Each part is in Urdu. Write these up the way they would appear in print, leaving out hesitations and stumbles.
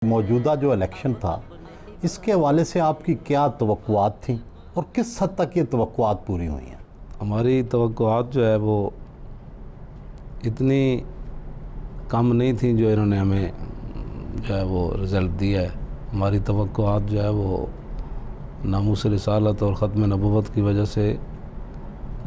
موجودہ جو الیکشن تھا اس کے حوالے سے آپ کی کیا توقعات تھیں اور کس حد تک یہ توقعات پوری ہوئی ہیں؟ ہماری توقعات جو ہے وہ اتنی کم نہیں تھیں جو انہوں نے ہمیں جو ہے وہ رزلٹ دیا ہے۔ ہماری توقعات جو ہے وہ ناموس رسالت اور ختم نبوت کی وجہ سے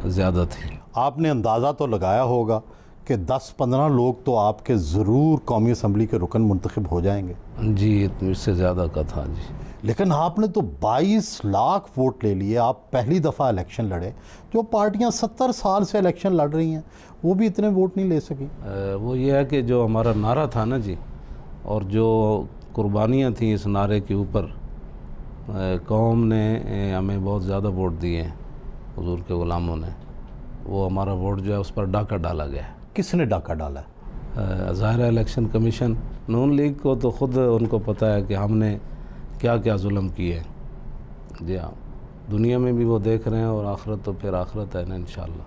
زیادہ تھی۔ آپ نے اندازہ تو لگایا ہوگا کہ 10-15 لوگ تو آپ کے ضرور قومی اسمبلی کے رکن منتخب ہو جائیں گے۔ جی اس سے زیادہ کا تھا جی۔ لیکن آپ نے تو 22 لاکھ ووٹ لے لیے۔ آپ پہلی دفعہ الیکشن لڑے، جو پارٹیاں 70 سال سے الیکشن لڑ رہی ہیں وہ بھی اتنے ووٹ نہیں لے سکی۔ وہ یہ ہے کہ جو ہمارا نعرہ تھا نا جی، اور جو قربانیاں تھیں اس نعرے کے اوپر، قوم نے ہمیں بہت زیادہ ووٹ دیے ہیں، حضور کے غلاموں نے۔ وہ ہمارا ووٹ جو ہے اس پر ڈاکہ ڈالا گیا ہے۔ کس نے ڈاکہ ڈالا ہے؟ ظاہر الیکشن کمیشن، نون لیگ کو تو خود ان کو پتہ ہے کہ ہم نے کیا کیا ظلم کیے ہیں۔ جی ہاں، دنیا میں بھی وہ دیکھ رہے ہیں، اور آخرت تو پھر آخرت ہے نا انشاءاللہ۔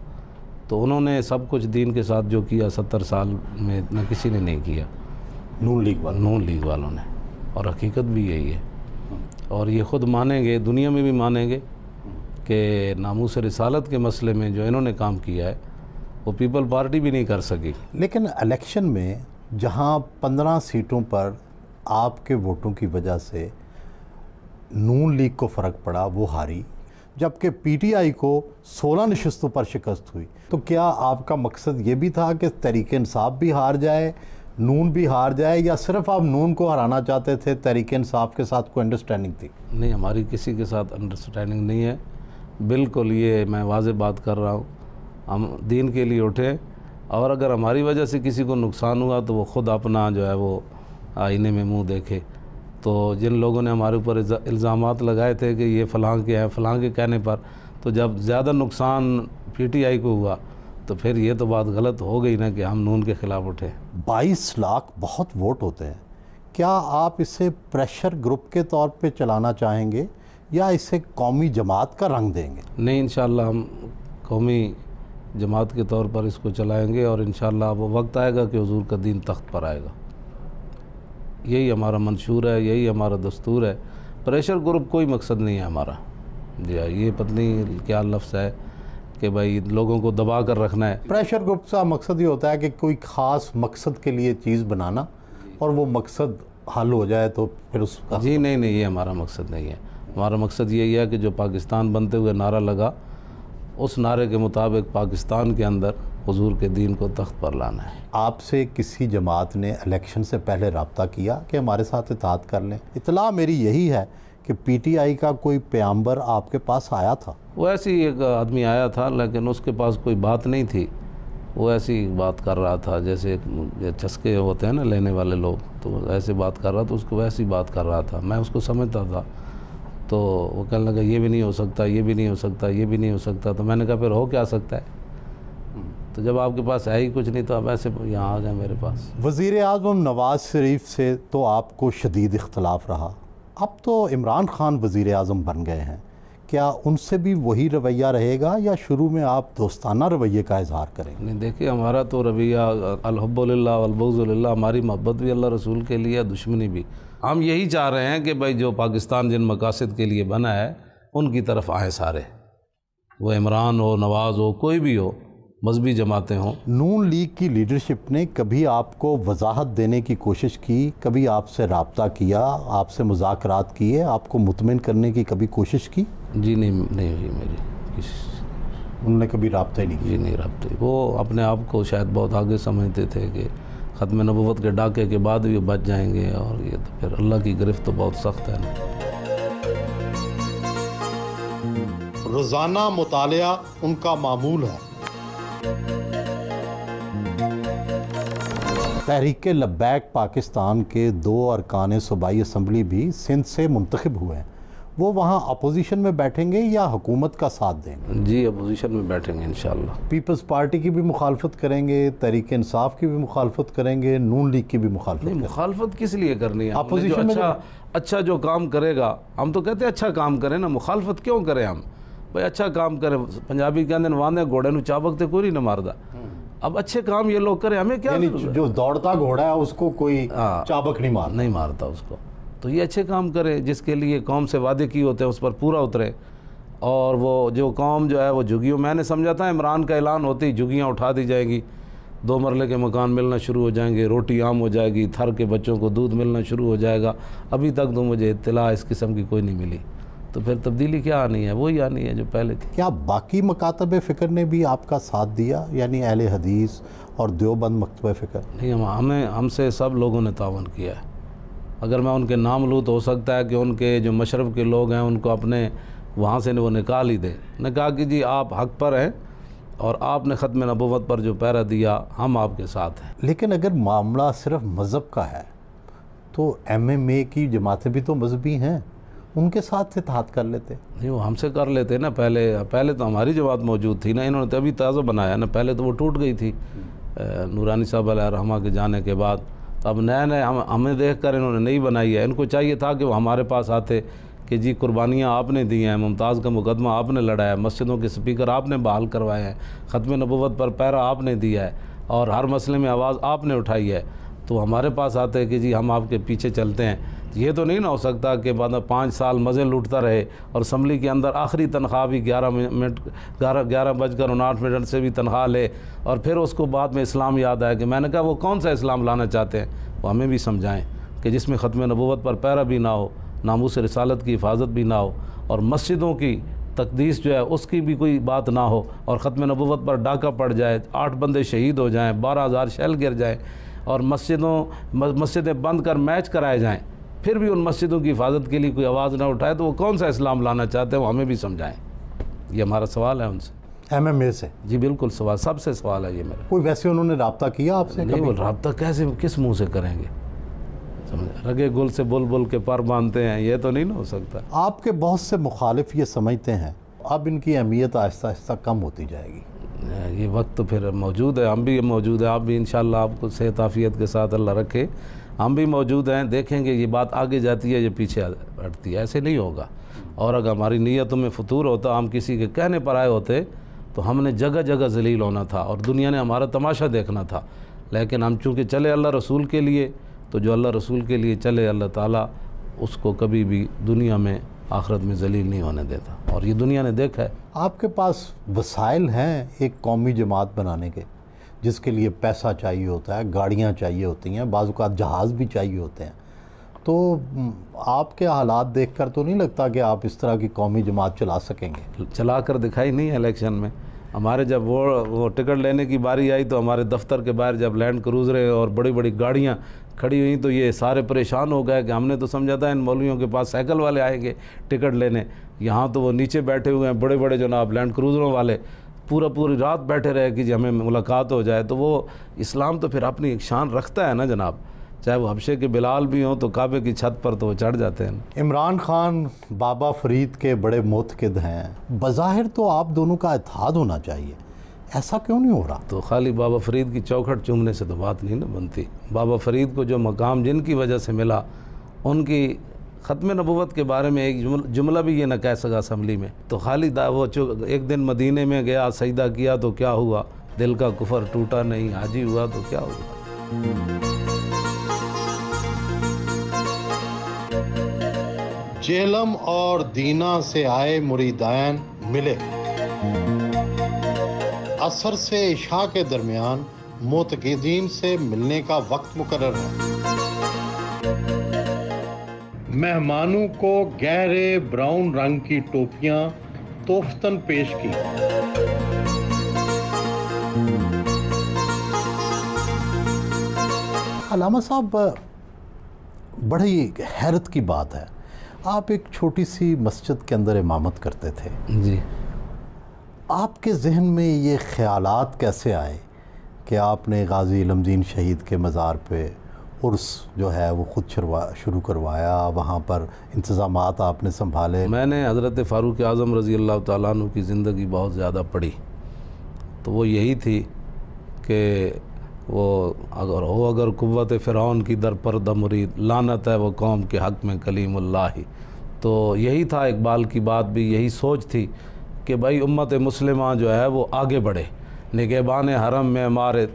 تو انہوں نے سب کچھ دین کے ساتھ جو کیا 70 سال میں اتنا کسی نے نہیں کیا، نون لیگ والوں نے، اور حقیقت بھی یہی ہے۔ اور یہ خود مانیں گے، دنیا میں بھی مانیں گے کہ ناموس رسالت کے مسئلے میں جو انہوں نے کام کیا ہے وہ پیپل پارٹی بھی نہیں کر سکی۔ لیکن الیکشن میں جہاں 15 سیٹوں پر آپ کے ووٹوں کی وجہ سے نون لیگ کو فرق پڑا، وہ ہاری، جبکہ پی ٹی آئی کو 16 نشستوں پر شکست ہوئی، تو کیا آپ کا مقصد یہ بھی تھا کہ تحریک انصاف بھی ہار جائے، نون بھی ہار جائے، یا صرف آپ نون کو ہرانا چاہتے تھے، تحریک انصاف کے ساتھ کوئی انڈرسٹینڈنگ تھی؟ نہیں، ہماری کسی کے ساتھ انڈرسٹینڈنگ نہیں ہے، بالکل یہ میں واضح بات کر رہا ہوں۔ ہم دین کے لیے اٹھے، اور اگر ہماری وجہ سے کسی کو نقصان ہوا تو وہ خود اپنا جو ہے وہ آئینے میں منہ دیکھے۔ تو جن لوگوں نے ہمارے اوپر الزامات لگائے تھے کہ یہ فلاں کے ہیں، فلاں کے کہنے پر، تو جب زیادہ نقصان پی ٹی آئی کو ہوا تو پھر یہ تو بات غلط ہو گئی نا کہ ہم نون کے خلاف اٹھے۔ 22 لاکھ بہت ووٹ ہوتے ہیں، کیا آپ اسے پریشر گروپ کے طور پہ چلانا چاہیں گے یا اسے قومی جماعت کا رنگ دیں گے؟ نہیں، انشاءاللہ ہم قومی جماعت کے طور پر اس کو چلائیں گے، اور انشاءاللہ وہ وقت آئے گا کہ حضور کا دین تخت پر آئے گا۔ یہی ہمارا منشور ہے، یہی ہمارا دستور ہے۔ پریشر گروپ کوئی مقصد نہیں ہے ہمارا۔ جی ہاں، یہ پتہ نہیں کیا لفظ ہے کہ بھائی لوگوں کو دبا کر رکھنا ہے۔ پریشر گروپ کا مقصد یہ ہوتا ہے کہ کوئی خاص مقصد کے لیے چیز بنانا، اور وہ مقصد حل ہو جائے تو پھر اس کا... جی نہیں، یہ ہمارا مقصد نہیں ہے۔ ہمارا مقصد یہی ہے کہ جو پاکستان بنتے ہوئے نعرہ لگا، اس نعرے کے مطابق پاکستان کے اندر حضور کے دین کو تخت پر لانا ہے۔ آپ سے کسی جماعت نے الیکشن سے پہلے رابطہ کیا کہ ہمارے ساتھ اتحاد کر لیں؟ اطلاع میری یہی ہے کہ پی ٹی آئی کا کوئی پیامبر آپ کے پاس آیا تھا۔ وہ ایسی ایک آدمی آیا تھا، لیکن اس کے پاس کوئی بات نہیں تھی، وہ ایسی بات کر رہا تھا جیسے چسکے ہوتے ہیں نا لینے والے لوگ، تو ایسے بات کر رہا تھا، اس کو ویسی بات کر رہا تھا، میں اس کو سمجھتا تھا۔ تو وہ کہنے لگا یہ بھی نہیں ہو سکتا، یہ بھی نہیں ہو سکتا، یہ بھی نہیں ہو سکتا۔ تو میں نے کہا پھر ہو کیا سکتا ہے؟ تو جب آپ کے پاس ہے ہی کچھ نہیں تو آپ ایسے یہاں آ جائیں میرے پاس۔ وزیر اعظم نواز شریف سے تو آپ کو شدید اختلاف رہا، اب تو عمران خان وزیر اعظم بن گئے ہیں، کیا ان سے بھی وہی رویہ رہے گا یا شروع میں آپ دوستانہ رویے کا اظہار کریں گے؟ نہیں دیکھیں، ہمارا تو رویہ الحب للہ والبغض للہ، ہماری محبت بھی اللہ رسول کے لیے، دشمنی بھی۔ ہم یہی چاہ رہے ہیں کہ بھائی جو پاکستان جن مقاصد کے لیے بنا ہے ان کی طرف آئیں سارے، وہ عمران ہو، نواز ہو، کوئی بھی ہو، مذہبی جماعتیں ہوں۔ نون لیگ کی لیڈرشپ نے کبھی آپ کو وضاحت دینے کی کوشش کی، کبھی آپ سے رابطہ کیا، آپ سے مذاکرات کیے، آپ کو مطمئن کرنے کی کبھی کوشش کی؟ جی نہیں ہوئی میری کسی، انہوں نے کبھی رابطہ ہی نہیں کیا؟ جی نہیں رابطے۔ وہ اپنے آپ کو شاید بہت آگے سمجھتے تھے کہ ختم نبوت کے ڈاکے کے بعد بھی بچ جائیں گے، اور یہ تو پھر اللہ کی گرفت تو بہت سخت ہے نا۔ روزانہ مطالعہ ان کا معمول ہے۔ تحریک لبیک پاکستان کے 2 ارکان صوبائی اسمبلی بھی سندھ سے منتخب ہوئے ہیں، وہ وہاں اپوزیشن میں بیٹھیں گے یا حکومت کا ساتھ دیں گے؟ جی اپوزیشن میں بیٹھیں گے انشاءاللہ۔ پیپلز پارٹی کی بھی مخالفت کریں گے، تحریک انصاف کی بھی مخالفت کریں گے، نون لیگ کی بھی مخالفت نہیں، کریں گے؟ مخالفت کس لیے کرنی ہے؟ اپوزیشن میں اچھا جو کام کرے گا، ہم تو کہتے ہیں اچھا کام کریں نا، مخالفت کیوں کریں ہم؟ بھائی اچھا کام کریں، پنجابی کہندے واندے گھوڑے نو چابک تے کوئی نہیں ماردا۔ اب اچھے کام یہ لوگ کریں, ہمیں کیا یعنی ضرورت ہے؟ جو دوڑتا گھوڑا ہے اس کو کوئی چابک نہیں مارتا اس کو. تو یہ اچھے کام کرے, جس کے لیے قوم سے وعدے کیے ہوتے ہیں اس پر پورا اترے. اور وہ جو قوم جو ہے وہ جھگیوں, میں نے سمجھا تھا عمران کا اعلان ہوتے ہی جھگیاں اٹھا دی جائیں گی, 2 مرلے کے مکان ملنا شروع ہو جائیں گے, روٹی عام ہو جائے گی, تھر کے بچوں کو دودھ ملنا شروع ہو جائے گا. ابھی تک تو مجھے اطلاع اس قسم کی کوئی نہیں ملی. تو پھر تبدیلی کیا آنی ہے؟ وہی آنی ہے جو پہلے تھی. کیا باقی مکاتب فکر نے بھی آپ کا ساتھ دیا, یعنی اہل حدیث اور دیوبند مکتبہ فکر؟ نہیں, ہم سے سب لوگوں نے تعاون کیا ہے. اگر میں ان کے نام لوں تو ہو سکتا ہے کہ ان کے جو مشرف کے لوگ ہیں ان کو اپنے وہاں سے وہ نکال ہی دے. نے کہا کہ جی آپ حق پر ہیں اور آپ نے ختم نبوت پر جو پہرا دیا, ہم آپ کے ساتھ ہیں. لیکن اگر معاملہ صرف مذہب کا ہے تو MMA کی جماعتیں بھی تو مذہبی ہیں, ان کے ساتھ اتحاد کر لیتے. نہیں, وہ ہم سے کر لیتے نا. پہلے تو ہماری جماعت موجود تھی نا, انہوں نے تو ابھی تازہ بنایا نا. پہلے تو وہ ٹوٹ گئی تھی نورانی صاحب علیہ رحمہ کے جانے کے بعد. اب نئے ہمیں دیکھ کر انہوں نے نہیں بنائی ہے. ان کو چاہیے تھا کہ وہ ہمارے پاس آتے کہ جی قربانیاں آپ نے دی ہیں, ممتاز کا مقدمہ آپ نے لڑا ہے, مسجدوں کے سپیکر آپ نے بحال کروائے ہیں, ختم نبوت پر پہرا آپ نے دیا ہے, اور ہر مسئلے میں آواز آپ نے اٹھائی ہے. تو ہمارے پاس آتے کہ جی ہم آپ کے پیچھے چلتے ہیں. یہ تو نہیں نہ ہو سکتا کہ بعد 5 سال مزے لوٹتا رہے اور اسمبلی کے اندر آخری تنخواہ بھی 11:59 سے بھی تنخواہ لے, اور پھر اس کو بعد میں اسلام یاد آیا. کہ میں نے کہا وہ کون سا اسلام لانا چاہتے ہیں, وہ ہمیں بھی سمجھائیں کہ جس میں ختم نبوت پر پہرا بھی نہ ہو, ناموس رسالت کی حفاظت بھی نہ ہو, اور مسجدوں کی تقدیس جو ہے اس کی بھی کوئی بات نہ ہو, اور ختم نبوت پر ڈاکہ پڑ جائے, 8 بندے شہید ہو جائیں, 12,000 شیل گر جائیں, اور مسجدیں بند کر میچ کرائے جائیں, پھر بھی ان مسجدوں کی حفاظت کے لیے کوئی آواز نہ اٹھائے, تو وہ کون سا اسلام لانا چاہتے ہیں, وہ ہمیں بھی سمجھائیں. یہ ہمارا سوال ہے ان سے. MMA سے؟ جی بالکل سوال, سب سے سوال ہے یہ میرا. کوئی ویسے انہوں نے رابطہ کیا آپ سے؟ نہیں, وہ رابطہ کیسے, کس منہ سے کریں گے؟ رگے گل سے بل کے پر باندھتے ہیں, یہ تو نہیں نہ ہو سکتا. آپ کے بہت سے مخالف یہ سمجھتے ہیں اب ان کی اہمیت آہستہ آہستہ کم ہوتی جائے گی. یہ وقت تو پھر موجود ہے, ہم بھی موجود ہیں, آپ بھی انشاءاللہ آپ کو صحت عافیت کے ساتھ اللہ رکھے, ہم بھی موجود ہیں. دیکھیں گے یہ بات آگے جاتی ہے, یہ پیچھے ہٹتی ہے, ایسے نہیں ہوگا. اور اگر ہماری نیتوں میں فطور ہوتا, ہم کسی کے کہنے پر آئے ہوتے, تو ہم نے جگہ جگہ ذلیل ہونا تھا اور دنیا نے ہمارا تماشا دیکھنا تھا. لیکن ہم چونکہ چلے اللہ رسول کے لیے, تو جو اللہ رسول کے لیے چلے, اللہ تعالیٰ اس کو کبھی بھی دنیا میں آخرت میں ذلیل نہیں ہونے دیتا, اور یہ دنیا نے دیکھا ہے. آپ کے پاس وسائل ہیں ایک قومی جماعت بنانے کے, جس کے لیے پیسہ چاہیے ہوتا ہے, گاڑیاں چاہیے ہوتی ہیں, بعض اوقات جہاز بھی چاہیے ہوتے ہیں. تو آپ کے حالات دیکھ کر تو نہیں لگتا کہ آپ اس طرح کی قومی جماعت چلا سکیں گے؟ چلا کر دکھائی نہیں ہے الیکشن میں. ہمارے جب وہ ٹکٹ لینے کی باری آئی, تو ہمارے دفتر کے باہر جب لینڈ کروزریں اور بڑی بڑی گاڑیاں کھڑی ہوئیں, تو یہ سارے پریشان ہو گئے کہ ہم نے تو سمجھا تھا ان مولویوں کے پاس سائیکل والے آئیں گے ٹکٹ لینے, یہاں تو وہ نیچے بیٹھے ہوئے ہیں بڑے بڑے جناب لینڈ کروزروں والے, پوری رات بیٹھے رہے کہ جی ہمیں ملاقات ہو جائے. تو وہ اسلام تو پھر اپنی ایک شان رکھتا ہے نا جناب, چاہے وہ حبشے کے بلال بھی ہوں تو کعبے کی چھت پر تو وہ چڑھ جاتے ہیں. عمران خان بابا فرید کے بڑے معتقد ہیں, بظاہر تو آپ دونوں کا اتحاد ہونا چاہیے, ایسا کیوں نہیں ہو رہا؟ تو خالی بابا فرید کی چوکھٹ چومنے سے تو بات نہیں نا بنتی. بابا فرید کو جو مقام جن کی وجہ سے ملا, ان کی ختم نبوت کے بارے میں ایک جملہ بھی یہ نہ کہہ سکا اسمبلی میں. تو خالی وہ ایک دن مدینے میں گیا, سجدہ کیا تو کیا ہوا, دل کا کفر ٹوٹا نہیں, حاجی ہوا تو کیا ہوا. جیلم اور دینا سے آئے مریدین ملے, عصر سے عشاء کے درمیان معتقدین سے ملنے کا وقت مقرر ہے. مہمانوں کو گہرے براؤن رنگ کی ٹوپیاں تحفتاً پیش کی. علامہ صاحب, بڑی حیرت کی بات ہے, آپ ایک چھوٹی سی مسجد کے اندر امامت کرتے تھے. جی. آپ کے ذہن میں یہ خیالات کیسے آئے کہ آپ نے غازی علم دین شہید کے مزار پہ عرس جو ہے وہ خود شروع کروایا, وہاں پر انتظامات آپ نے سنبھالے؟ میں نے حضرت فاروق اعظم رضی اللہ تعالیٰ عنہ کی زندگی بہت زیادہ پڑھی, تو وہ یہی تھی کہ وہ اگر قوت فرعون کی در پردہ مرید, لعنت ہے وہ قوم کے حق میں کلیم اللہ ہی. تو یہی تھا اقبال کی بات بھی, یہی سوچ تھی کہ بھائی امت مسلمہ جو ہے وہ آگے بڑھے, نگہبان حرم میں ہمارے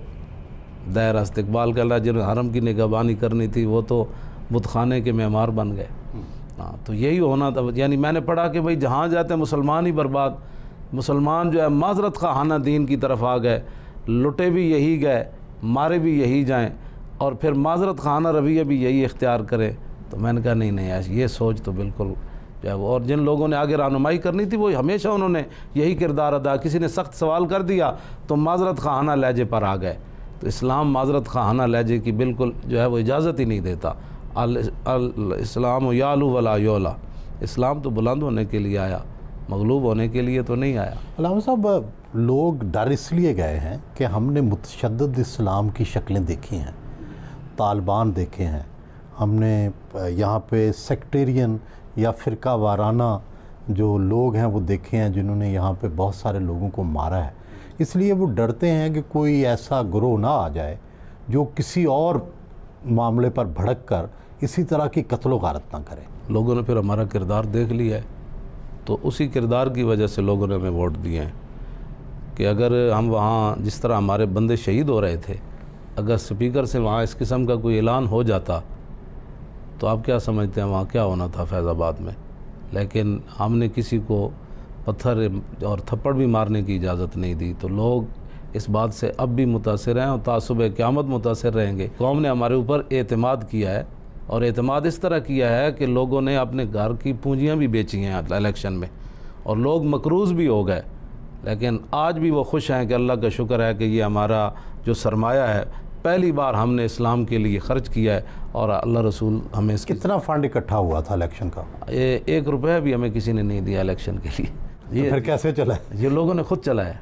دائرہ استقبال کا اللہ جنہوں نے حرم کی نگہبانی کرنی تھی وہ تو بت خانے کے معمار بن گئے. ہاں تو یہی ہونا تھا. یعنی میں نے پڑھا کہ بھئی جہاں جاتے ہیں مسلمان ہی برباد. مسلمان جو ہے معذرت خواہانہ دین کی طرف آ گئے, لٹے بھی یہی گئے, مارے بھی یہی جائیں, اور پھر معذرت خواہانہ رویہ بھی یہی اختیار کرے. تو میں نے کہا نہیں یہ سوچ تو بالکل جو ہے وہ, اور جن لوگوں نے آگے رہنمائی کرنی تھی وہ ہمیشہ انہوں نے یہی کردار ادا. کسی نے سخت سوال کر دیا تو معذرت خواہانہ لہجے پر آ گئے. تو اسلام معذرت خواہانہ لہجے کی بالکل جو ہے وہ اجازت ہی نہیں دیتا. الاسلام یعلو ولا یعلی, اسلام تو بلند ہونے کے لیے آیا, مغلوب ہونے کے لیے تو نہیں آیا. علامہ صاحب, لوگ ڈر اس لیے گئے ہیں کہ ہم نے متشدد اسلام کی شکلیں دیکھی ہیں, طالبان دیکھے ہیں, ہم نے یہاں پہ سیکٹیرین یا فرقہ وارانہ جو لوگ ہیں وہ دیکھے ہیں جنہوں نے یہاں پہ بہت سارے لوگوں کو مارا ہے. اس لیے وہ ڈرتے ہیں کہ کوئی ایسا گروہ نہ آ جائے جو کسی اور معاملے پر بھڑک کر اسی طرح کی قتل و غارت نہ کرے. لوگوں نے پھر ہمارا کردار دیکھ لیا ہے, تو اسی کردار کی وجہ سے لوگوں نے ہمیں ووٹ دیے ہیں. کہ اگر ہم وہاں جس طرح ہمارے بندے شہید ہو رہے تھے, اگر سپیکر سے وہاں اس قسم کا کوئی اعلان ہو جاتا تو آپ کیا سمجھتے ہیں وہاں کیا ہونا تھا فیض آباد میں. لیکن ہم نے کسی کو پتھر اور تھپڑ بھی مارنے کی اجازت نہیں دی. تو لوگ اس بات سے اب بھی متاثر ہیں اور تعصب قیامت متاثر رہیں گے. قوم نے ہمارے اوپر اعتماد کیا ہے, اور اعتماد اس طرح کیا ہے کہ لوگوں نے اپنے گھر کی پونجیاں بھی بیچی ہیں الیکشن میں, اور لوگ مقروض بھی ہو گئے. لیکن آج بھی وہ خوش ہیں کہ اللہ کا شکر ہے کہ یہ ہمارا جو سرمایہ ہے پہلی بار ہم نے اسلام کے لیے خرچ کیا ہے, اور اللہ رسول ہمیں اس کتنا فنڈ اکٹھا ہوا تھا الیکشن کا؟ 1 روپیہ بھی ہمیں کسی نے نہیں دیا الیکشن کے لیے. یہ پھر کیسے چلا ہے؟ یہ لوگوں نے خود چلایا.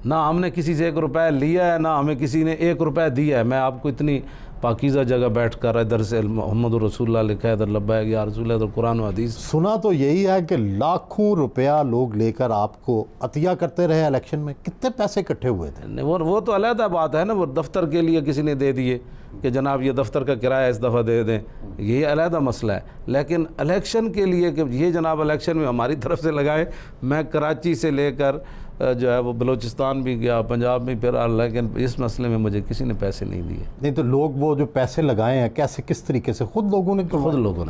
نہ ہم نے کسی سے 1 روپیہ لیا ہے, نہ ہمیں کسی نے 1 روپیہ دیا ہے. میں آپ کو اتنی پاکیزہ جگہ بیٹھ کر ادھر سے محمد رسول اللہ لکھا ہے, ادھر لبیک یا رسول اللہ, ادھر قرآن و حدیث. سنا تو یہی ہے کہ لاکھوں روپیہ لوگ لے کر آپ کو عطیہ کرتے رہے الیکشن میں. کتنے پیسے اکٹھے ہوئے تھے؟ وہ تو علیحدہ بات ہے نا. وہ دفتر کے لیے کسی نے دے دیے کہ جناب یہ دفتر کا کرایہ اس دفعہ دے دیں, یہ علیحدہ مسئلہ ہے. لیکن الیکشن کے لیے کہ یہ جناب الیکشن میں ہماری طرف سے لگائے, میں کراچی سے لے کر جو ہے وہ بلوچستان بھی گیا, پنجاب میں پھر, لیکن اس مسئلے میں مجھے کسی نے پیسے نہیں دیے. نہیں تو لوگ وہ جو پیسے لگائے ہیں کیسے, کس طریقے سے؟ خود لوگوں نے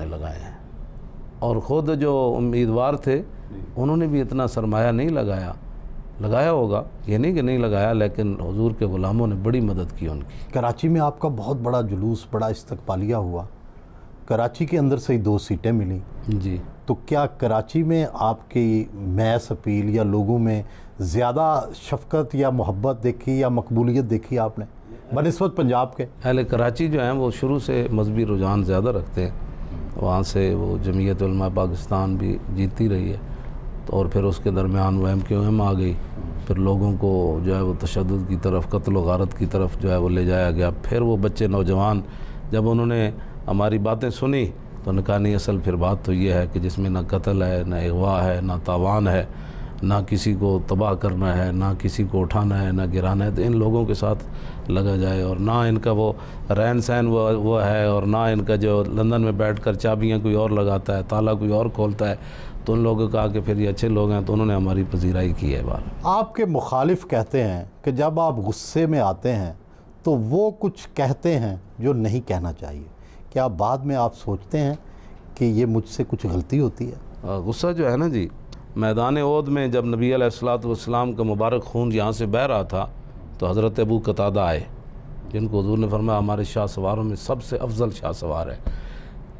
لگائے ہیں, اور خود جو امیدوار تھے انہوں نے بھی اتنا سرمایہ نہیں لگایا ہوگا, یہ نہیں کہ نہیں لگایا, لیکن حضور کے غلاموں نے بڑی مدد کی ان کی. کراچی میں آپ کا بہت بڑا جلوس, بڑا استقبالیہ ہوا. کراچی کے اندر سے ہی 2 سیٹیں ملیں. جی. تو کیا کراچی میں آپ کی میس اپیل یا لوگوں میں زیادہ شفقت یا محبت دیکھی یا مقبولیت دیکھی آپ نے بنسبت پنجاب کے؟ اہل کراچی جو ہیں وہ شروع سے مذہبی رجحان زیادہ رکھتے ہیں. وہاں سے وہ جمعیت علماء پاکستان بھی جیتتی رہی ہے, تو اور پھر اس کے درمیان وہ MQM آ گئی. پھر لوگوں کو جو ہے وہ تشدد کی طرف, قتل و غارت کی طرف جو ہے وہ لے جایا گیا. پھر وہ بچے نوجوان جب انہوں نے ہماری باتیں سنی تو نے کہا نہیں, اصل پھر بات تو یہ ہے کہ جس میں نہ قتل ہے, نہ اغوا ہے, نہ تاوان ہے, نہ کسی کو تباہ کرنا ہے, نہ کسی کو اٹھانا ہے, نہ گرانا ہے, تو ان لوگوں کے ساتھ لگا جائے. اور نہ ان کا وہ رہن سہن وہ ہے, اور نہ ان کا جو لندن میں بیٹھ کر چابیاں کوئی اور لگاتا ہے, تالا کوئی اور کھولتا ہے. تو ان لوگوں کہا کہ پھر یہ اچھے لوگ ہیں, تو انہوں نے ہماری پذیرائی کی ہے. بار آپ کے مخالف کہتے ہیں کہ جب آپ غصے میں آتے ہیں تو وہ کچھ کہتے ہیں جو نہیں کہنا چاہیے. کیا بعد میں آپ سوچتے ہیں کہ یہ مجھ سے کچھ غلطی ہوتی ہے؟ غصہ جو ہے نا جی, میدان احد میں جب نبی علیہ الصلوۃ والسلام کا مبارک خون یہاں سے بہہ رہا تھا, تو حضرت ابو قتادہ آئے, جن کو حضور نے فرمایا ہمارے شاہ سواروں میں سب سے افضل شاہ سوار ہے.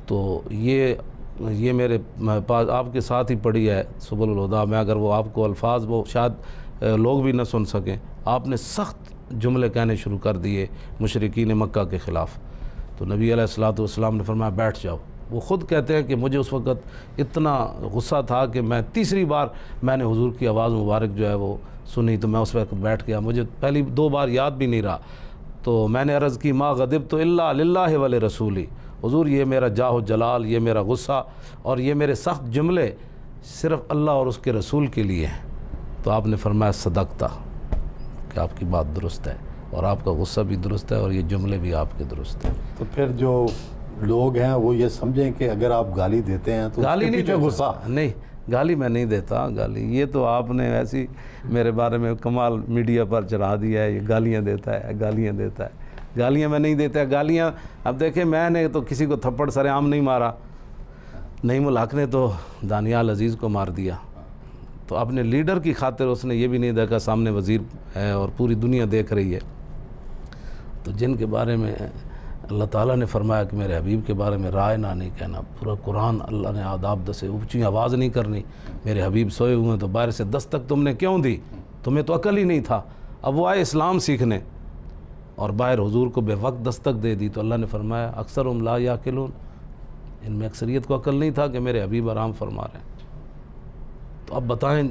تو یہ میرے پاس آپ کے ساتھ ہی پڑھی ہے سبل الہدیٰ میں. اگر وہ آپ کو الفاظ وہ شاید لوگ بھی نہ سن سکیں, آپ نے سخت جملے کہنے شروع کر دیے مشرکین مکہ کے خلاف. تو نبی علیہ الصلوۃ والسلام نے فرمایا بیٹھ جاؤ. وہ خود کہتے ہیں کہ مجھے اس وقت اتنا غصہ تھا کہ میں تیسری بار میں نے حضور کی آواز مبارک جو ہے وہ سنی, تو میں اس وقت بیٹھ گیا. مجھے پہلی 2 بار یاد بھی نہیں رہا. تو میں نے عرض کی ما غضبت الا للہ ولرسولی, حضور یہ میرا جاہ و جلال, یہ میرا غصہ اور یہ میرے سخت جملے صرف اللہ اور اس کے رسول کے لیے ہیں. تو آپ نے فرمایا صدقتا, کہ آپ کی بات درست ہے, اور آپ کا غصہ بھی درست ہے, اور یہ جملے بھی آپ کے درست ہیں. تو پھر جو لوگ ہیں وہ یہ سمجھیں کہ اگر آپ گالی دیتے ہیں تو گالی نہیں پیچھے غصہ نہیں, گالی میں نہیں دیتا گالی، یہ تو آپ نے ایسی میرے بارے میں کمال میڈیا پر چڑھا دیا ہے، یہ گالیاں دیتا ہے، گالیاں دیتا ہے، گالیاں میں نہیں دیتا گالیاں۔ اب دیکھیں میں نے تو کسی کو تھپڑ سر عام نہیں مارا، نعیم الحق نے تو دانیال عزیز کو مار دیا، تو اپنے لیڈر کی خاطر اس نے یہ بھی نہیں دیکھا سامنے وزیر ہے اور پوری دنیا دیکھ رہی ہے۔ تو جن کے بارے میں اللہ تعالیٰ نے فرمایا کہ میرے حبیب کے بارے میں رائے نہ نہیں کہنا، پورا قرآن اللہ نے آداب دسے، اونچی آواز نہیں کرنی، میرے حبیب سوئے ہوئے ہیں تو باہر سے دستک تم نے کیوں دی، تمہیں تو عقل ہی نہیں تھا۔ اب وہ آئے اسلام سیکھنے اور باہر حضور کو بے وقت دستک دے دی، تو اللہ نے فرمایا اکثرہم لا یعقلون، ان میں اکثریت کو عقل نہیں تھا کہ میرے حبیب آرام فرما رہے ہیں۔ تو اب بتائیں،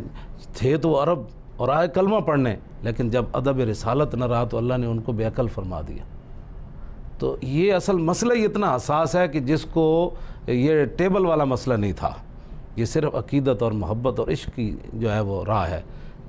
تھے تو عرب اور آئے کلمہ پڑھنے، لیکن جب ادب رسالت نہ رہا تو اللہ نے ان کو بے عقل فرما دیا۔ تو یہ اصل مسئلہ ہی اتنا حساس ہے کہ جس کو یہ ٹیبل والا مسئلہ نہیں تھا، یہ صرف عقیدت اور محبت اور عشق کی جو ہے وہ راہ ہے،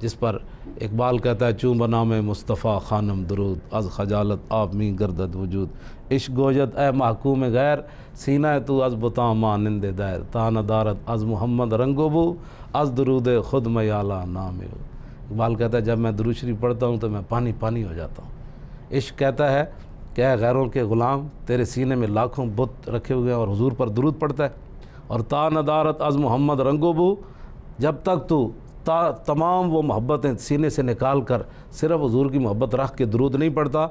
جس پر اقبال کہتا ہے چون بنام مصطفیٰ خانم درود، از خجالت آپ می گردد وجود، عشق گوجد اے محکوم غیر، سینہ تو از بتاں مانند دیر، تا ندارت از محمد رنگو بو، از درود خود میالا نام ہو۔ اقبال کہتا ہے جب میں درود شریف پڑھتا ہوں تو میں پانی پانی ہو جاتا ہوں۔ عشق کہتا ہے کہ اے غیروں کے غلام، تیرے سینے میں لاکھوں بت رکھے ہوئے ہیں اور حضور پر درود پڑھتا ہے، اور تا ندارت از محمد رنگو بو، جب تک تو تمام وہ محبتیں سینے سے نکال کر صرف حضور کی محبت رکھ کے درود نہیں پڑھتا،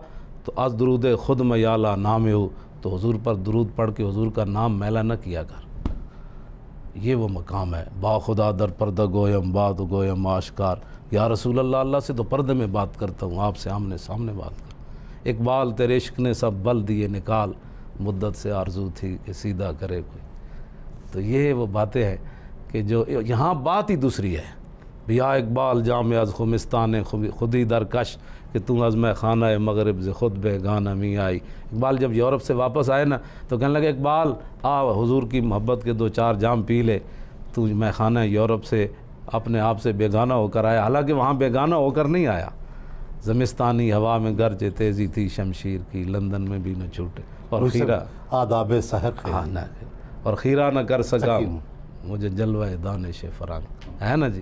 تو از درود خود میالا نام ہو، تو حضور پر درود پڑھ کے حضور کا نام میلا نہ کیا کر۔ یہ وہ مقام ہے، با خدا در پردہ گویم بات گویم آشکار، یا رسول اللہ، اللہ سے تو پردے میں بات کرتا ہوں، آپ سے آمنے سامنے بات کر۔ اقبال تیرے عشق نے سب بل دیے نکال، مدت سے آرزو تھی کہ سیدھا کرے کوئی۔ تو یہ وہ باتیں ہیں کہ جو یہاں بات ہی دوسری ہے۔ بیا اقبال جامع از خمستان خودی در کش، کہ تم از میں خانہ مغرب ز خود بے گانہ می آئی۔ اقبال جب یورپ سے واپس آئے نا تو کہنے لگے اقبال آ حضور کی محبت کے 2-4 جام پی لے، تو میں خانہ یورپ سے اپنے آپ سے بیگانہ ہو کر آیا، حالانکہ وہاں بیگانہ ہو کر نہیں آیا۔ زمستانی ہوا میں گرج تیزی تھی شمشیر کی، لندن میں بھی نہ چھوٹے، اور خیرہ آداب سحر نہ اور خیرہ نہ کر سکا مجھے جلوہ دانش فرنگ، ہے نا جی۔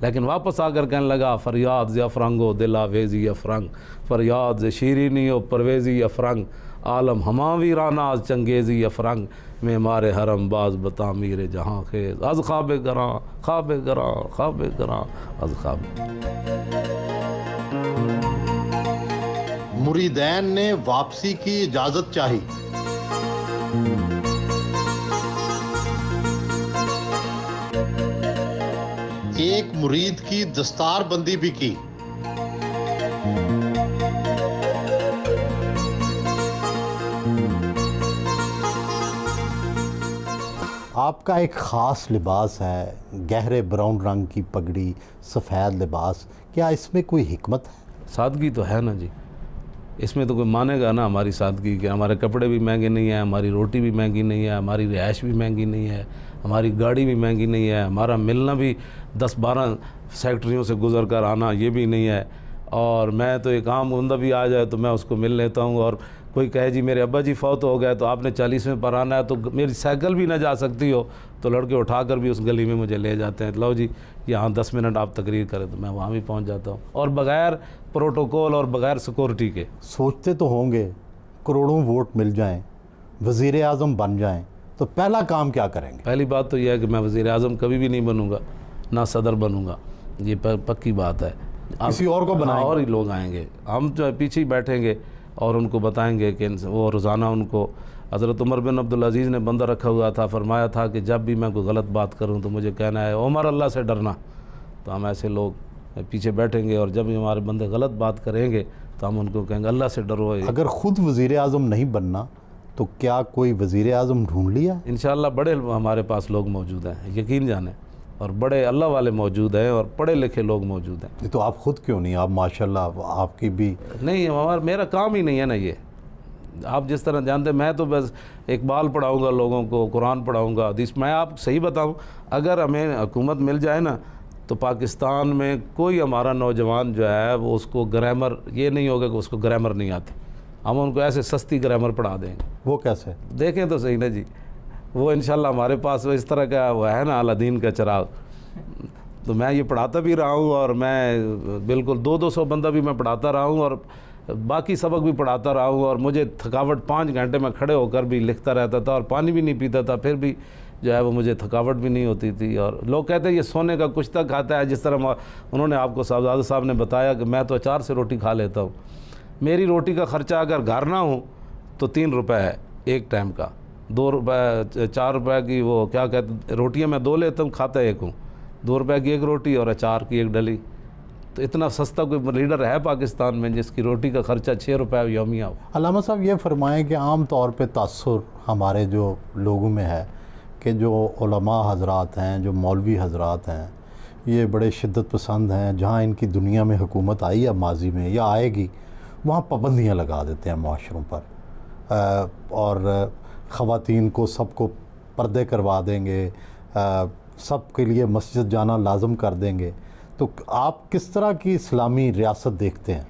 لیکن واپس آ کر کہنے لگا فریاد ز افرنگ و دل آویزی افرنگ، فریاد ز شیرینی و پرویزی افرنگ، عالم ہما ویرانہ از چنگیزی افرنگ، معمار حرم باز بتعمیر جہاں خیز، از خواب گراں خواب گراں خواب گراں از خواب۔ مریدین نے واپسی کی اجازت چاہی، ایک مرید کی دستار بندی بھی کی۔ آپ کا ایک خاص لباس ہے، گہرے براؤن رنگ کی پگڑی، سفید لباس، کیا اس میں کوئی حکمت ہے؟ سادگی تو ہے نا جی، اس میں تو کوئی مانے گا نا ہماری سادگی کہ ہمارے کپڑے بھی مہنگے نہیں ہیں، ہماری روٹی بھی مہنگی نہیں ہے، ہماری رہائش بھی مہنگی نہیں ہے، ہماری گاڑی بھی مہنگی نہیں ہے، ہمارا ملنا بھی 10-12 سیکٹریوں سے گزر کر آنا یہ بھی نہیں ہے، اور میں تو ایک عام بندہ بھی آ جائے تو میں اس کو مل لیتا ہوں، اور کوئی کہے جی میرے ابا جی فوت ہو گئے تو آپ نے 40ویں پر آنا ہے، تو میری سائیکل بھی نہ جا سکتی ہو تو لڑکے اٹھا کر بھی اس گلی میں مجھے لے جاتے ہیں، لو جی یہاں 10 منٹ آپ تقریر کریں، تو میں وہاں بھی پہنچ جاتا ہوں، اور بغیر پروٹوکول اور بغیر سیکورٹی کے۔ سوچتے تو ہوں گے کروڑوں ووٹ مل جائیں، وزیر اعظم بن جائیں تو پہلا کام کیا کریں گے؟ پہلی بات تو یہ ہے کہ میں وزیر اعظم کبھی بھی نہیں بنوں گا، نہ صدر بنوں گا، یہ پکی بات ہے۔ کسی اور کو بنائیں گے؟ اور ہی لوگ آئیں گے، ہم جو پیچھے ہی بیٹھیں گے اور ان کو بتائیں گے کہ وہ روزانہ ان کو، حضرت عمر بن عبدالعزیز نے بندہ رکھا ہوا تھا، فرمایا تھا کہ جب بھی میں کوئی غلط بات کروں تو مجھے کہنا ہے عمر اللہ سے ڈرنا، تو ہم ایسے لوگ پیچھے بیٹھیں گے، اور جب ہمارے بندے غلط بات کریں گے تو ہم ان کو کہیں گے اللہ سے ڈرو۔ اگر خود وزیر اعظم نہیں بننا تو کیا کوئی وزیر اعظم ڈھونڈ لیا؟ انشاءاللہ بڑے ہمارے پاس لوگ موجود ہیں، یقین جانیں، اور بڑے اللہ والے موجود ہیں اور پڑھے لکھے لوگ موجود ہیں۔ تو آپ خود کیوں نہیں؟ آپ ماشاءاللہ آپ کی بھی نہیں، میرا کام ہی نہیں ہے نا یہ، آپ جس طرح جانتے ہیں میں تو بس اقبال پڑھاؤں گا لوگوں کو، قرآن پڑھاؤں گا، حدیث۔ میں آپ صحیح بتاؤں، اگر ہمیں حکومت مل جائے نا تو پاکستان میں کوئی ہمارا نوجوان جو ہے وہ اس کو گرامر، یہ نہیں ہوگا کہ اس کو گرامر نہیں آتی، ہم ان کو ایسے سستی گرامر پڑھا دیں گے۔ وہ کیسے؟ دیکھیں تو صحیح نا جی، وہ انشاءاللہ ہمارے پاس وہ اس طرح کا وہ ہے نا الدین کا چراغ، تو میں یہ پڑھاتا بھی رہا ہوں، اور میں بالکل 200 بندہ بھی میں پڑھاتا رہا ہوں، اور باقی سبق بھی پڑھاتا رہا ہوں، اور مجھے تھکاوٹ 5 گھنٹے میں کھڑے ہو کر بھی لکھتا رہتا تھا، اور پانی بھی نہیں پیتا تھا، پھر بھی جو ہے وہ مجھے تھکاوٹ بھی نہیں ہوتی تھی۔ اور لوگ کہتے ہیں یہ سونے کا کچھ تک کھاتا ہے، جس طرح انہوں نے آپ کو صاحبزادہ صاحب نے بتایا کہ میں تو اچار سے روٹی کھا لیتا ہوں۔ میری روٹی کا خرچہ اگر گھر نہ ہو تو 3 روپے ہے ایک ٹائم کا، 2 روپے 4 روپے کی وہ کیا کہتے ہیں روٹیاں میں 2 لیتا ہوں، کھاتا ایک ہوں، 2 روپے کی ایک روٹی اور اچار کی ایک ڈلی۔ تو اتنا سستا کوئی لیڈر ہے پاکستان میں جس کی روٹی کا خرچہ 6 روپے یومیہ ہو؟ علامہ صاحب یہ فرمائیں کہ عام طور پہ تاثر ہمارے جو لوگوں میں ہے کہ جو علماء حضرات ہیں، جو مولوی حضرات ہیں، یہ بڑے شدت پسند ہیں، جہاں ان کی دنیا میں حکومت آئی ہے ماضی میں یا آئے گی، وہاں پابندیاں لگا دیتے ہیں معاشروں پر، اور خواتین کو سب کو پردے کروا دیں گے، سب کے لیے مسجد جانا لازم کر دیں گے۔ تو آپ کس طرح کی اسلامی ریاست دیکھتے ہیں؟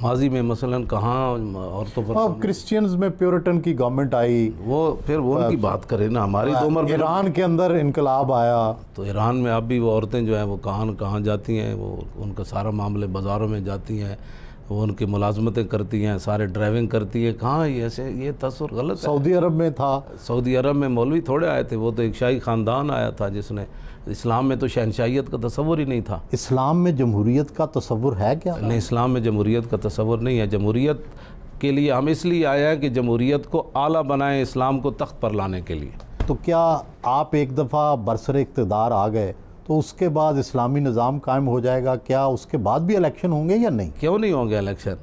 ماضی میں مثلاً کہاں عورتوں پر کرسچینز میں پیورٹن کی گورنمنٹ آئی، وہ پھر وہ ان کی بات کریں نا، ہماری تو عمر ایران کے اندر انقلاب آیا، تو ایران میں اب بھی وہ عورتیں جو ہیں وہ کہاں جاتی ہیں، وہ ان کا سارا معاملے بازاروں میں جاتی ہیں، وہ ان کی ملازمتیں کرتی ہیں، سارے ڈرائیونگ کرتی ہیں، کہاں ایسے یہ تصور غلط ہے۔ سعودی عرب میں تھا، سعودی عرب میں مولوی تھوڑے آئے تھے، وہ تو ایک شاہی خاندان آیا تھا جس نے، اسلام میں تو شہنشاہیت کا تصور ہی نہیں تھا۔ اسلام میں جمہوریت کا تصور ہے کیا؟ نہیں، اسلام میں جمہوریت کا تصور نہیں ہے۔ جمہوریت کے لیے ہم اس لیے آئے ہیں کہ جمہوریت کو اعلیٰ بنائیں، اسلام کو تخت پر لانے کے لیے۔ تو کیا آپ ایک دفعہ برسر اقتدار آ گئے تو اس کے بعد اسلامی نظام قائم ہو جائے گا؟ کیا اس کے بعد بھی الیکشن ہوں گے یا نہیں؟ کیوں نہیں ہوں گے الیکشن؟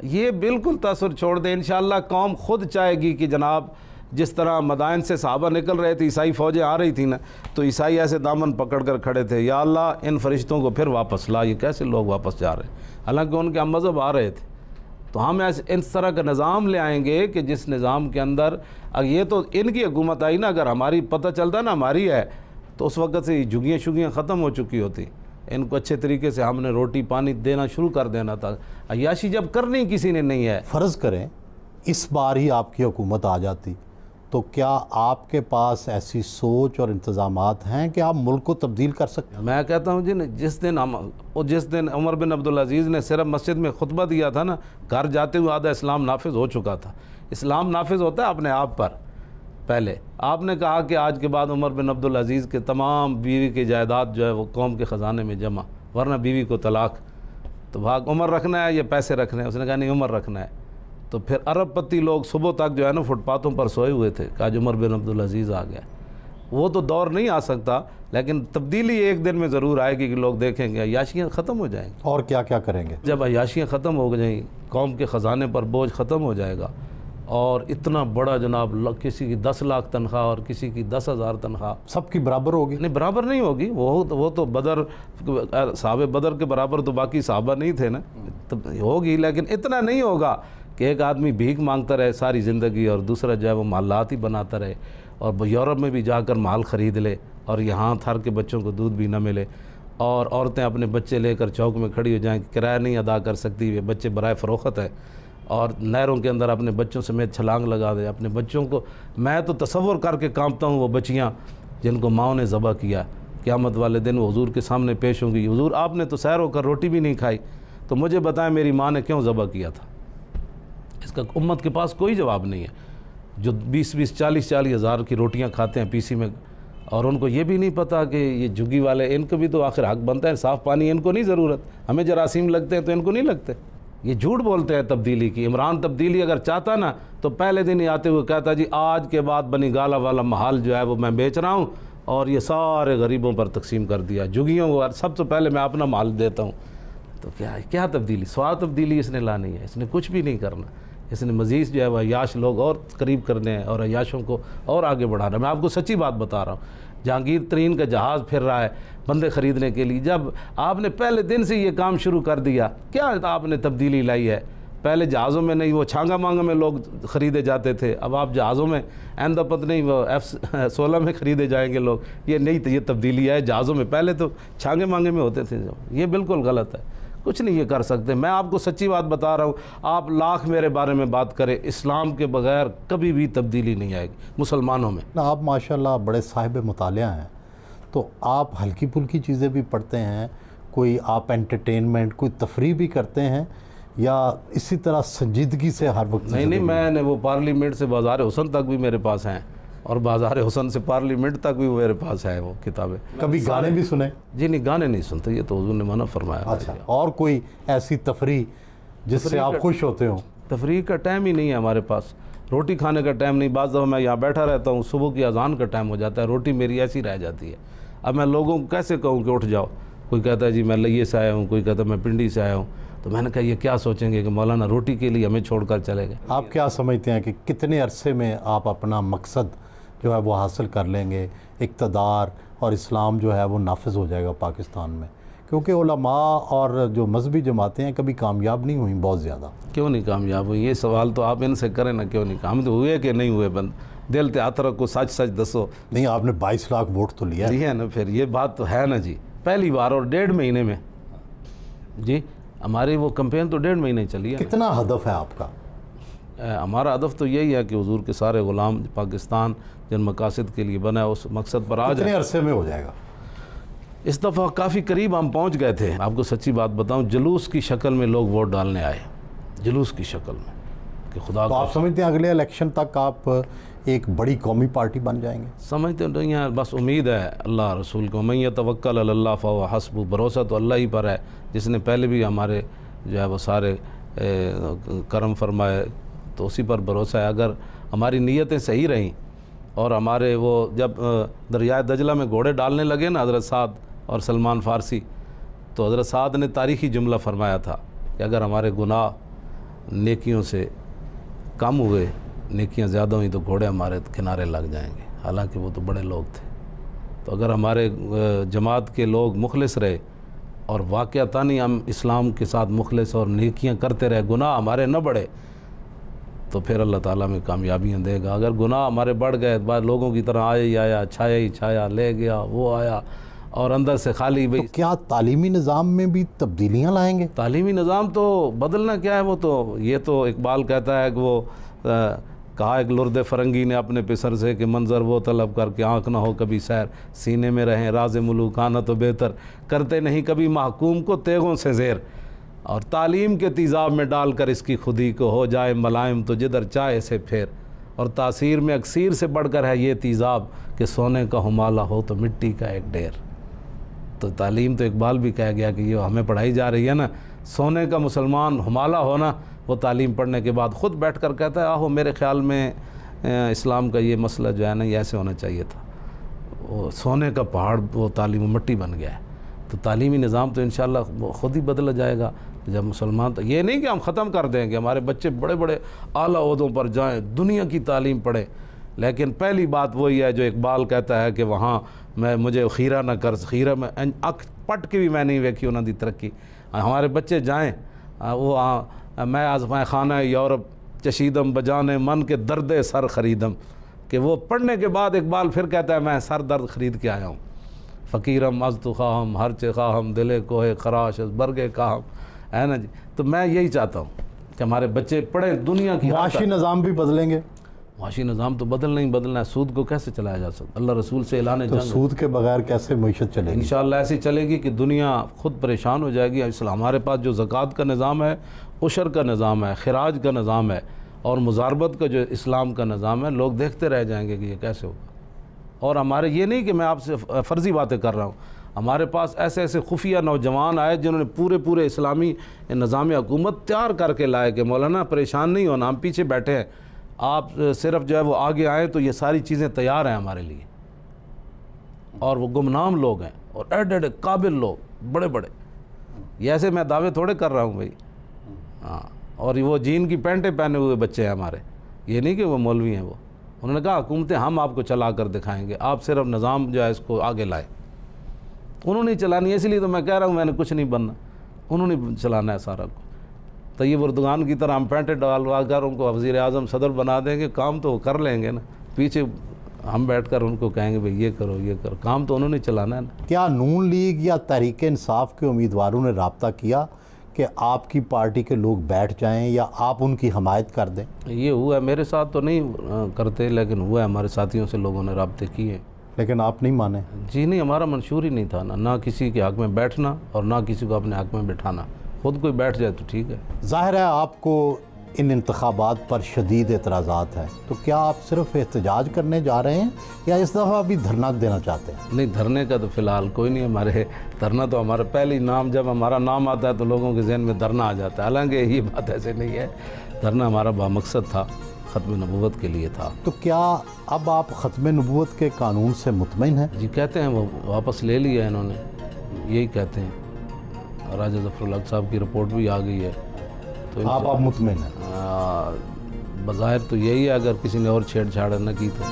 یہ بالکل تاثر چھوڑ دیں، انشاءاللہ قوم خود چاہے گی کہ جناب جس طرح مدائن سے صحابہ نکل رہے تھے، عیسائی فوجیں آ رہی تھیں نا، تو عیسائی ایسے دامن پکڑ کر کھڑے تھے، یا اللہ ان فرشتوں کو پھر واپس لا، یہ کیسے لوگ واپس جا رہے ہیں؟ حالانکہ ان کے ہم مذہب آ رہے تھے۔ تو ہم اس طرح کا نظام لے آئیں گے کہ جس نظام کے اندر یہ تو ان کی حکومت آئی نا، اگر ہماری پتہ چلتا نا ہماری ہے تو اس وقت سے جھگیاں شگیاں ختم ہو چکی ہوتی، ان کو اچھے طریقے سے ہم نے روٹی پانی دینا شروع کر دینا تھا۔ عیاشی جب کرنی کسی نے نہیں ہے، فرض کریں اس بار ہی آپ کی حکومت آ جاتی تو کیا آپ کے پاس ایسی سوچ اور انتظامات ہیں کہ آپ ملک کو تبدیل کر سکتے ہیں؟ میں کہتا ہوں جی، جس دن عمر بن عبدالعزیز نے صرف مسجد میں خطبہ دیا تھا نا، گھر جاتے ہوئے آدھا اسلام نافذ ہو چکا تھا۔ اسلام نافذ ہوتا ہے اپنے آپ پر۔ پہلے آپ نے کہا کہ آج کے بعد عمر بن عبدالعزیز کے تمام بیوی کی جائیداد جو ہے وہ قوم کے خزانے میں جمع، ورنہ بیوی کو طلاق۔ تو بھاگ عمر رکھنا ہے یا پیسے رکھنے ہیں؟ اس نے کہا نہیں، عمر رکھنا ہے۔ تو پھر ارب پتی لوگ صبح تک جو ہے نا فٹ پاتھوں پر سوئے ہوئے تھے کہ آج عمر بن عبدالعزیز آ گیا۔ وہ تو دور نہیں آ سکتا، لیکن تبدیلی ایک دن میں ضرور آئے گی کہ لوگ دیکھیں گے عیاشیاں ختم ہو جائیں گی۔ اور کیا کیا کریں گے؟ جب عیاشیاں ختم ہو جائیں، قوم کے خزانے پر بوجھ ختم ہو جائے گا، اور اتنا بڑا جناب کسی کی 10 لاکھ تنخواہ اور کسی کی 10,000 تنخواہ سب کی برابر ہوگی؟ نہیں، برابر نہیں ہوگی۔ وہ تو بدر صحابہ بدر کے برابر تو باقی صحابہ نہیں تھے نا، ہوگی، لیکن اتنا نہیں ہوگا کہ ایک آدمی بھیک مانگتا رہے ساری زندگی اور دوسرا جو ہے وہ محلات ہی بناتا رہے، اور یورپ میں بھی جا کر مال خرید لے اور یہاں تھر کے بچوں کو دودھ بھی نہ ملے، اور عورتیں اپنے بچے لے کر چوک میں کھڑی ہو جائیں کہ کرایہ نہیں ادا کر سکتی، یہ بچے برائے فروخت ہے، اور نہروں کے اندر اپنے بچوں سمیت چھلانگ لگا دے اپنے بچوں کو۔ میں تو تصور کر کے کانپتا ہوں وہ بچیاں جن کو ماؤں نے ذبح کیا، قیامت والے دن وہ حضور کے سامنے پیش ہوں گی، حضور آپ نے تو سیر ہو کر روٹی بھی نہیں کھائی، تو مجھے بتائیں میری ماں نے کیوں ذبح کیا تھا؟ اس کا امت کے پاس کوئی جواب نہیں ہے۔ جو 20 40 ہزار کی روٹیاں کھاتے ہیں PC میں، اور ان کو یہ بھی نہیں پتا کہ یہ جھگی والے، ان کو بھی تو آخر حق بنتا ہے، صاف پانی ان کو نہیں ضرورت، ہمیں جراثیم لگتے ہیں تو ان کو نہیں لگتے۔ یہ جھوٹ بولتے ہیں تبدیلی کی۔ عمران تبدیلی اگر چاہتا نا تو پہلے دن ہی آتے ہوئے کہتا جی آج کے بعد بنی گالا والا محل جو ہے وہ میں بیچ رہا ہوں اور یہ سارے غریبوں پر تقسیم کر دیا، جھگیوں کو سب سے پہلے میں اپنا محل دیتا ہوں۔ تو کیا تبدیلی؟ سوال تبدیلی اس نے لانی ہے، اس نے کچھ بھی نہیں کرنا، اس نے مزید جو ہے وہ عیاش لوگ اور قریب کرنے ہیں اور عیاشوں کو اور آگے بڑھانا ہے۔ میں آپ کو سچی بات بتا رہا ہوں، جہانگیر ترین کا جہاز پھر رہا ہے بندے خریدنے کے لیے، جب آپ نے پہلے دن سے یہ کام شروع کر دیا، کیا آپ نے تبدیلی لائی ہے؟ پہلے جہازوں میں نہیں، وہ چھانگا مانگا میں لوگ خریدے جاتے تھے، اب آپ جہازوں میں آئندہ پتہ نہیں وہ F-16 میں خریدے جائیں گے لوگ۔ یہ نہیں، یہ تبدیلی ہے جہازوں میں، پہلے تو چھانگے مانگے میں ہوتے تھے۔ یہ بالکل غلط ہے، کچھ نہیں یہ کر سکتے۔ میں آپ کو سچی بات بتا رہا ہوں، آپ لاکھ میرے بارے میں بات کریں، اسلام کے بغیر کبھی بھی تبدیلی نہیں آئے گی مسلمانوں میں۔ آپ ماشاءاللہ بڑے صاحب مطالعہ ہیں، تو آپ ہلکی پھلکی چیزیں بھی پڑھتے ہیں، کوئی آپ انٹرٹینمنٹ، کوئی تفریح بھی کرتے ہیں، یا اسی طرح سنجیدگی سے ہر وقت؟ نہیں، میں نے وہ پارلیمنٹ سے بازار حسن تک بھی میرے پاس ہیں، اور بازار حسن سے پارلیمنٹ تک بھی میرے پاس ہیں وہ کتابیں۔ کبھی گانے بھی سنے؟ جی نہیں، گانے نہیں سنتے، یہ تو حضور نے منع فرمایا۔ اچھا، اور کوئی ایسی تفریح جس سے آپ خوش ہوتے ہوں؟ تفریح کا ٹائم ہی نہیں ہے ہمارے پاس، روٹی کھانے کا ٹائم نہیں۔ بعض دفعہ میں یہاں بیٹھا رہتا ہوں، صبح کی اذان کا ٹائم ہو جاتا ہے، روٹی میری ایسی رہ جاتی ہے۔ اب میں لوگوں کو کیسے کہوں کہ اٹھ جاؤ؟ کوئی کہتا ہے جی میں لئے سے آیا ہوں، کوئی کہتا ہے میں پنڈی سے آیا ہوں، تو میں نے کہا یہ کیا سوچیں گے کہ مولانا روٹی کے لیے ہمیں چھوڑ کر چلے گئے۔ آپ کیا سمجھتے ہیں کہ کتنے عرصے میں آپ اپنا مقصد جو ہے وہ حاصل کر لیں گے، اقتدار اور اسلام جو ہے وہ نافذ ہو جائے گا پاکستان میں؟ کیونکہ علماء اور جو مذہبی جماعتیں ہیں کبھی کامیاب نہیں ہوئیں بہت زیادہ۔ کیوں نہیں کامیاب ہوئی؟ یہ سوال تو آپ ان سے کریں نا، کیوں نہیں کام تو ہوئے کہ نہیں ہوئے؟ بند دل تے ہاتھ رکھو، سچ سچ دسو۔ نہیں، آپ نے 22 لاکھ ووٹ تو لیا ہے۔ جی ہے نا، پھر یہ بات تو ہے نا جی، پہلی بار اور 1.5 مہینے میں جی ہماری وہ کمپین تو 1.5 مہینے چلی ہے۔ کتنا ہدف ہے آپ کا؟ ہمارا ہدف تو یہی ہے کہ حضور کے سارے غلام پاکستان جن مقاصد کے لیے بنا ہے اس مقصد پر آ جائے۔ کتنے عرصے میں ہو جائے گا؟ اس دفعہ کافی قریب ہم پہنچ گئے تھے۔ آپ کو سچی بات بتاؤں، جلوس کی شکل میں لوگ ووٹ ڈالنے آئے، جلوس کی شکل میں، کہ خدا تو آپ سمجھتے ہیں اگلے الیکشن تک آپ ایک بڑی قومی پارٹی بن جائیں گے؟ سمجھتے نہیں ہیں، بس امید ہے اللہ رسول کو، من یتوکل علی اللہ فہو حسبہ، بھروسہ تو اللہ ہی پر ہے، جس نے پہلے بھی ہمارے جو ہے وہ سارے کرم فرمائے، تو اسی پر بھروسہ ہے۔ اگر ہماری نیتیں صحیح رہیں اور ہمارے وہ جب دریائے دجلہ میں گھوڑے ڈالنے لگے نا حضرت سعد اور سلمان فارسی، تو حضرت سعد نے تاریخی جملہ فرمایا تھا کہ اگر ہمارے گناہ نیکیوں سے کم ہوئے، نیکیاں زیادہ ہوئیں، تو گھوڑے ہمارے کنارے لگ جائیں گے۔ حالانکہ وہ تو بڑے لوگ تھے۔ تو اگر ہمارے جماعت کے لوگ مخلص رہے اور واقعتاً ہم اسلام کے ساتھ مخلص اور نیکیاں کرتے رہے، گناہ ہمارے نہ بڑھے، تو پھر اللہ تعالیٰ میں کامیابیاں دے گا۔ اگر گناہ ہمارے بڑھ گئے، بعد لوگوں کی طرح آیا ہی آیا، چھایا ہی چھایا، لے گیا وہ آیا، اور اندر سے خالی تو کیا تعلیمی نظام میں بھی تبدیلیاں لائیں گے؟ تعلیمی نظام تو بدلنا کیا ہے، وہ تو یہ تو اقبال کہتا ہے کہ وہ کہا ایک لرد فرنگی نے اپنے پسر سے کہ منظر وہ طلب کر کے آنکھ نہ ہو کبھی سیر، سینے میں رہیں راز ملوکانہ تو بہتر، کرتے نہیں کبھی محکوم کو تیغوں سے زیر، اور تعلیم کے تیزاب میں ڈال کر اس کی خودی کو ہو جائے ملائم تو جدھر چاہے سے پھیر، اور تاثیر میں اکثیر سے بڑھ کر ہے یہ تیزاب کہ سونے کا ہمالہ ہو تو مٹی کا ایک ڈھیر۔ تو تعلیم تو اقبال بھی کہہ گیا کہ یہ ہمیں پڑھائی جا رہی ہے نا، سونے کا مسلمان ہمالہ ہونا، وہ تعلیم پڑھنے کے بعد خود بیٹھ کر کہتا ہے آہو میرے خیال میں اسلام کا یہ مسئلہ جو ہے نا یہ ایسے ہونا چاہیے تھا، وہ سونے کا پہاڑ وہ تعلیم و مٹی بن گیا ہے۔ تو تعلیمی نظام تو انشاءاللہ وہ خود ہی بدل جائے گا جب مسلمان، تو یہ نہیں کہ ہم ختم کر دیں گے ہمارے بچے بڑے بڑے اعلیٰ عہدوں پر جائیں، دنیا کی تعلیم پڑھیں، لیکن پہلی بات وہی ہے جو اقبال کہتا ہے کہ وہاں مجھے خیرہ نہ کر، خیرہ میں اکھ پٹ کے بھی میں نہیں ویکھی انہوں دی ترقی، ہمارے بچے جائیں وہ میں آزمائے خانہ یورپ چشیدم بجانے من کے درد سر خریدم، کہ وہ پڑھنے کے بعد اقبال پھر کہتا ہے میں سر درد خرید کے آیا ہوں، فقیرم از تو خواہم ہر چے خواہم دلے کوہ خراش از برگے کاہم، ہے نا جی۔ تو میں یہی چاہتا ہوں کہ ہمارے بچے پڑھیں، دنیا کی معاشی نظام بھی بدلیں گے؟ معاشی نظام تو بدلنا ہے، سود کو کیسے چلایا جا سکتا؟ اللہ رسول سے اعلان تو جنگ، سود کے بغیر کیسے معیشت چلے گی؟ انشاءاللہ ایسی چلے گی کہ دنیا خود پریشان ہو جائے گی۔ ہمارے پاس جو زکوٰۃ کا نظام ہے، عشر کا نظام ہے، خراج کا نظام ہے، اور مزاربت کا جو اسلام کا نظام ہے، لوگ دیکھتے رہ جائیں گے کہ یہ کیسے ہوگا۔ اور ہمارے یہ نہیں کہ میں آپ سے فرضی باتیں کر رہا ہوں، ہمارے پاس ایسے ایسے خفیہ نوجوان آئے جنہوں نے پورے اسلامی نظام حکومت تیار کر کے لائے کہ مولانا پریشان نہیں ہونا، ہم پیچھے بیٹھے ہیں، آپ صرف جو ہے وہ آگے آئیں تو یہ ساری چیزیں تیار ہیں ہمارے لیے۔ اور وہ گمنام لوگ ہیں اور ایڈ قابل لوگ بڑے بڑے، یہ ایسے میں دعوے تھوڑے کر رہا ہوں بھائی، ہاں، اور وہ جین کی پینٹیں پہنے ہوئے بچے ہیں ہمارے، یہ نہیں کہ وہ مولوی ہیں، وہ انہوں نے کہا حکومتیں ہم آپ کو چلا کر دکھائیں گے، آپ صرف نظام جو ہے اس کو آگے لائیں۔ انہوں نے چلانی ہے، اس لیے تو میں کہہ رہا ہوں میں نے کچھ نہیں بننا، انہوں نے چلانا ہے سارا کچھ۔ طیب اردگان کی طرح ہم پینٹیں ڈالوا کر ان کو وزیر اعظم صدر بنا دیں گے، کام تو وہ کر لیں گے نا، پیچھے ہم بیٹھ کر ان کو کہیں گے بھئی یہ کرو، کام تو انہوں نے چلانا ہے نا۔ کیا نون لیگ یا تحریک انصاف کے امیدواروں نے رابطہ کیا کہ آپ کی پارٹی کے لوگ بیٹھ جائیں یا آپ ان کی حمایت کر دیں؟ یہ ہوا ہے، میرے ساتھ تو نہیں کرتے، لیکن ہوا ہے، ہمارے ساتھیوں سے لوگوں نے رابطے کیے ہیں۔ لیکن آپ نہیں مانے؟ جی نہیں، ہمارا منشور ہی نہیں تھا نہ کسی کے حق میں بیٹھنا اور نہ کسی کو اپنے حق میں بٹھانا، خود کوئی بیٹھ جائے تو ٹھیک ہے۔ ظاہر ہے آپ کو ان انتخابات پر شدید اعتراضات ہیں، تو کیا آپ صرف احتجاج کرنے جا رہے ہیں یا اس دفعہ بھی دھرنا دینا چاہتے ہیں؟ نہیں، دھرنے کا تو فی الحال کوئی نہیں ہمارے، دھرنا تو ہمارا پہلی نام، جب ہمارا نام آتا ہے تو لوگوں کے ذہن میں دھرنا آ جاتا ہے، حالانکہ یہ بات ایسے نہیں ہے، دھرنا ہمارا بامقصد تھا، ختم نبوت کے لیے تھا۔ تو کیا اب آپ ختم نبوت کے قانون سے مطمئن ہیں؟ جی کہتے ہیں وہ واپس لے لیا ہے انہوں نے، یہی کہتے ہیں، راجہ ظفر الحق صاحب کی رپورٹ بھی آ گئی ہے، تو آپ مطمئن ہیں؟ بظاہر تو یہی ہے، اگر کسی نے اور چھیڑ چھاڑ نہ کی تو۔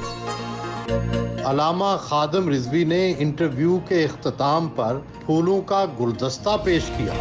علامہ خادم رضوی نے انٹرویو کے اختتام پر پھولوں کا گلدستہ پیش کیا۔